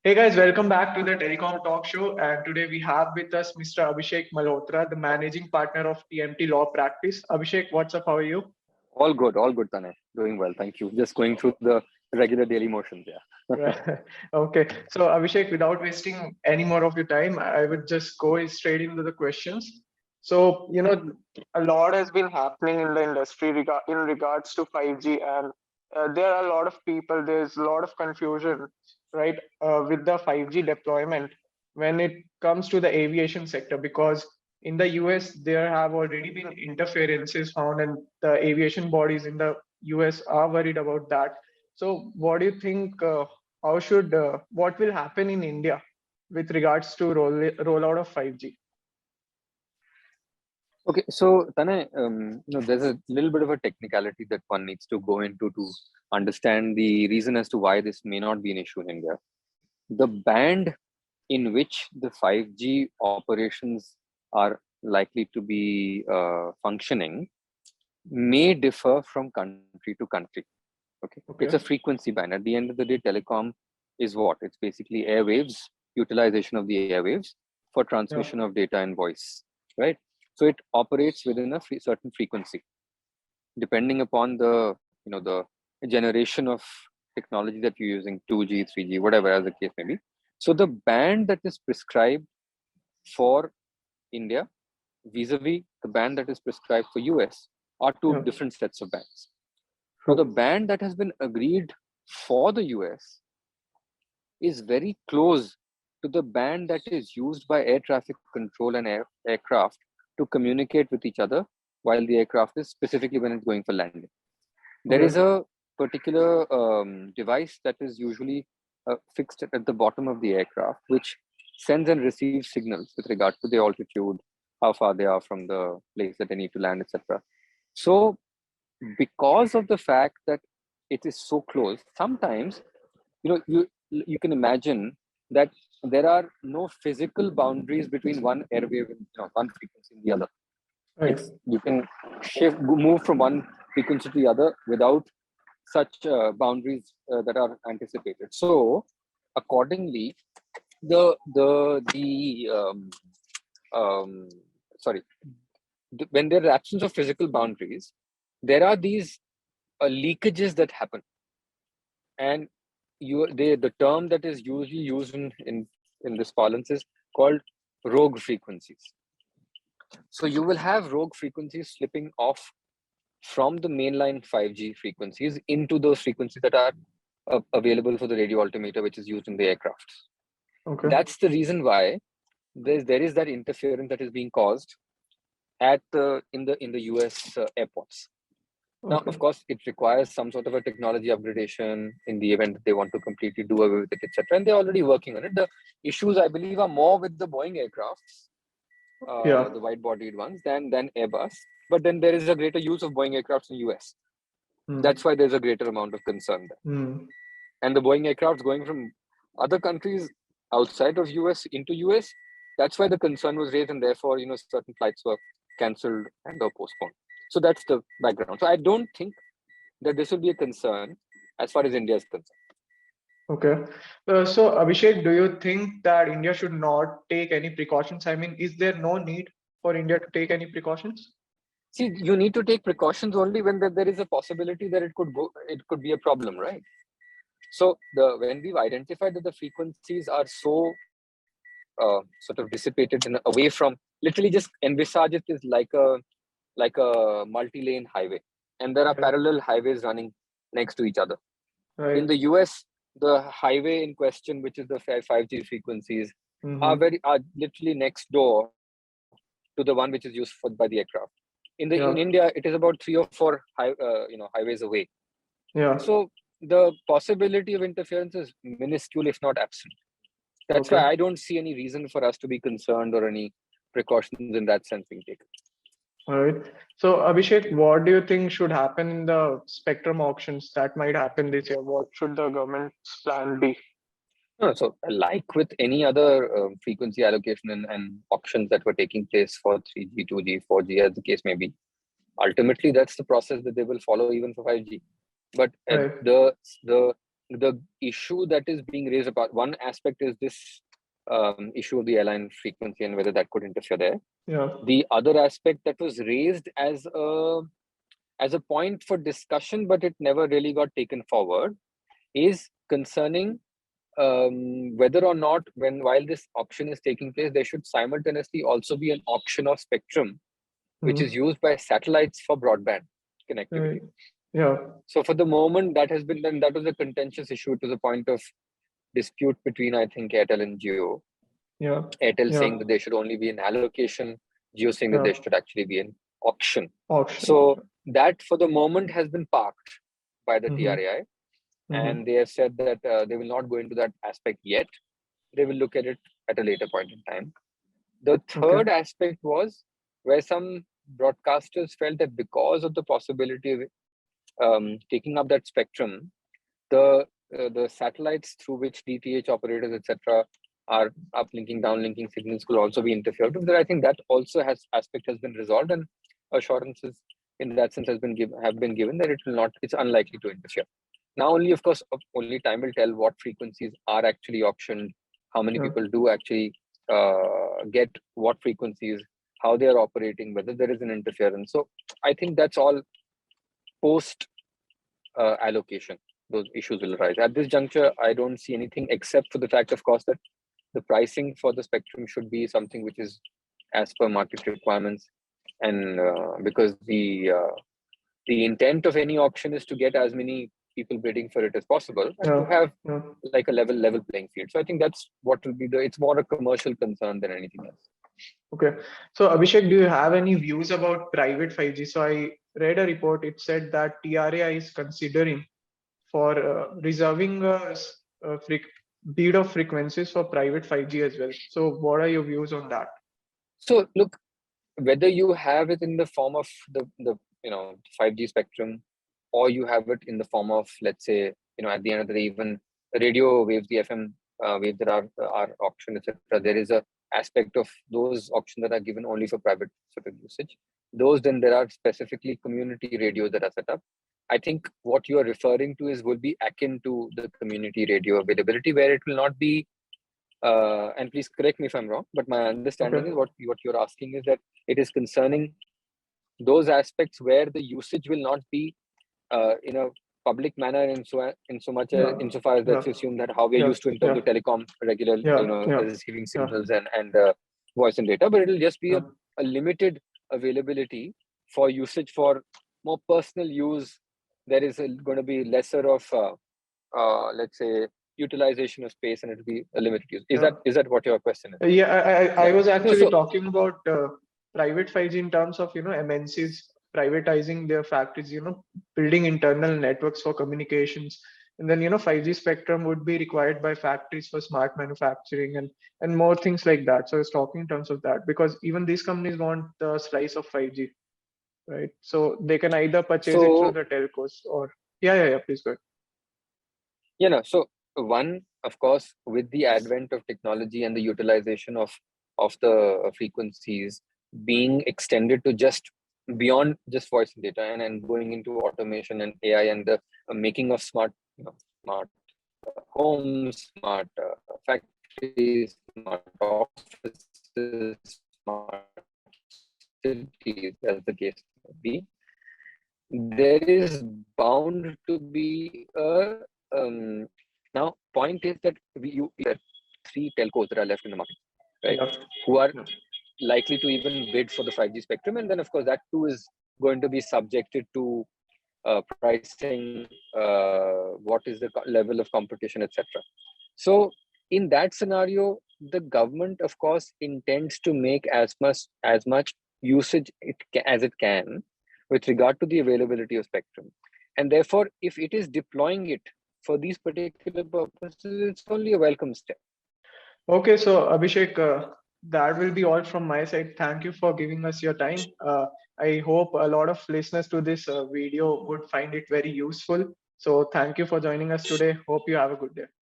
Hey guys, welcome back to the Telecom Talk Show. And today we have with us Mr. Abhishek Malhotra, the managing partner of TMT Law Practice. Abhishek, what's up? How are you? All good, Tanay. Doing well, thank you. Just going through the regular daily motions, yeah. Right. Okay. So, Abhishek, without wasting any more of your time, I would just go straight into the questions. So, a lot has been happening in the industry in regards to 5G, and there are a lot of people, there's a lot of confusion, right, with the 5G deployment when it comes to the aviation sector, because in the US, there have already been interferences found, and the aviation bodies in the US are worried about that. So, what do you think? What will happen in India with regards to rollout of 5G? Okay, so Tanay, there's a little bit of a technicality that one needs to go into to understand the reason as to why this may not be an issue in India. The band in which the 5G operations are likely to be functioning may differ from country to country. Okay, it's a Okay. frequency band. At the end of the day, telecom is what? It's basically airwaves, utilization of the airwaves for Yeah. transmission of data and voice, right? So it operates within a certain frequency, depending upon the generation of technology that you're using, 2G, 3G, whatever as the case may be. So the band that is prescribed for India vis-a-vis the band that is prescribed for US are two Yeah. different sets of bands. Now, the True. band that has been agreed for the US is very close to the band that is used by air traffic control and aircraft to communicate with each other while the aircraft is specifically when it's going for landing. There is Okay. a particular device that is usually fixed at the bottom of the aircraft, which sends and receives signals with regard to the altitude, how far they are from the place that they need to land, etc. So, because of the fact that it is so close, sometimes you can imagine that there are no physical boundaries between one airwave and one frequency and the other. Right. It's you can move from one frequency to the other without such boundaries that are anticipated. So accordingly, the um, sorry, when there is absence of physical boundaries, there are these leakages that happen, and the term that is usually used in this parlance is called rogue frequencies. So you will have rogue frequencies slipping off from the mainline 5G frequencies into those frequencies that are available for the radio altimeter, which is used in the aircraft. Okay. That's the reason why there is that interference that is being caused at the in the US airports. Now, Okay. of course, it requires some sort of a technology upgradation in the event that they want to completely do away with it, etc. And they're already working on it. The issues, I believe, are more with the Boeing aircrafts, Yeah. the wide-bodied ones, than Airbus. But then there is a greater use of Boeing aircrafts in US. Hmm. That's why there's a greater amount of concern there. Hmm. And the Boeing aircrafts going from other countries outside of US into US, that's why the concern was raised, and therefore, certain flights were cancelled and or postponed. So that's the background. So I don't think that this will be a concern as far as India is concerned. Okay. So, Abhishek, do you think that India should not take any precautions? I mean, is there no need for India to take any precautions? See, you need to take precautions only when there is a possibility that it could be a problem, right? So when we've identified that the frequencies are so sort of dissipated away from, literally just envisage it as like a multi-lane highway, and there are Okay. parallel highways running next to each other. In Right. the US, the highway in question, which is the 5G frequencies, Mm-hmm. are literally next door to the one which is used by the aircraft. In Yeah. India, it is about 3 or 4 highways away. Yeah. So the possibility of interference is minuscule, if not absent. That's why Okay. I don't see any reason for us to be concerned or any precautions in that sense being taken. All right. So, Abhishek, what do you think should happen in the spectrum auctions that might happen this year? What should the government's plan be? No, so like with any other frequency allocation and auctions that were taking place for 3G, 2G, 4G, as the case may be, ultimately that's the process that they will follow even for 5G. But Right. the the issue that is being raised about one aspect is this issue of the airline frequency and whether that could interfere there. Yeah. The other aspect that was raised as a point for discussion, but it never really got taken forward, is concerning whether or not, while this auction is taking place, there should simultaneously also be an auction of spectrum, which is used by satellites for broadband connectivity. Yeah. So for the moment, that has been done. That was a contentious issue to the point of dispute between, I think, Airtel and Jio. Yeah. Airtel saying that there should only be an allocation, Jio saying that there should actually be an auction. So that for the moment has been parked by the TRAI, and they have said that they will not go into that aspect yet. They will look at it at a later point in time. The third aspect was where some broadcasters felt that because of the possibility of taking up that spectrum, the satellites through which DTH operators, etc., are uplinking, downlinking signals could also be interfered with. I think that also has been resolved, and assurances in that sense have been given that it's unlikely to interfere. Now only, of course, only time will tell what frequencies are actually auctioned, how many people do actually get what frequencies, how they are operating, whether there is an interference. So I think that's all post allocation. Those issues will arise. At this juncture, I don't see anything except for the fact, of course, that the pricing for the spectrum should be something which is as per market requirements, and because the intent of any auction is to get as many people bidding for it as possible, and to have like a level playing field. So I think that's what will be it's more a commercial concern than anything else. Okay. So Abhishek, do you have any views about private 5G? So I read a report, it said that TRAI is considering for reserving a bid of frequencies for private 5G as well. So what are your views on that? So look, whether you have it in the form of the 5G spectrum, or you have it in the form of, let's say, at the end of the day, even radio waves, the FM waves that are auctioned, etc. There is a aspect of those auctions that are given only for private sort of usage. Then there are specifically community radios that are set up. I think what you are referring to will be akin to the community radio availability, where it will not be, and please correct me if I'm wrong, but my understanding is what you're asking is that it is concerning those aspects where the usage will not be in a public manner insofar as let's assume that how we're used to in terms of telecom, regular receiving signals and voice and data, but it will just be a limited availability for usage for more personal use. There is going to be lesser of let's say utilization of space, and it will be a limited use. Is that what your question is? I was actually talking about private 5G in terms of MNCs privatizing their factories, building internal networks for communications, and then 5G spectrum would be required by factories for smart manufacturing and more things like that. So I was talking in terms of that, because even these companies want the slice of 5G, right? So they can either purchase it through the telcos or please go ahead. So one, of course, with the advent of technology and the utilization of the frequencies being extended to just beyond just voice and data, and going into automation and AI and the making of smart homes, smart factories, smart offices, smart cities, as the case may be, there is bound to be a now point is that there are 3 telcos that are left in the market, right? Who are likely to even bid for the 5G spectrum, and then of course that too is going to be subjected to pricing, what is the level of competition, etc. So in that scenario, the government of course intends to make as much usage as it can with regard to the availability of spectrum, and therefore if it is deploying it for these particular purposes, it's only a welcome step. Okay, so Abhishek, that will be all from my side. Thank you for giving us your time. I hope a lot of listeners to this video would find it very useful. So thank you for joining us today. Hope you have a good day.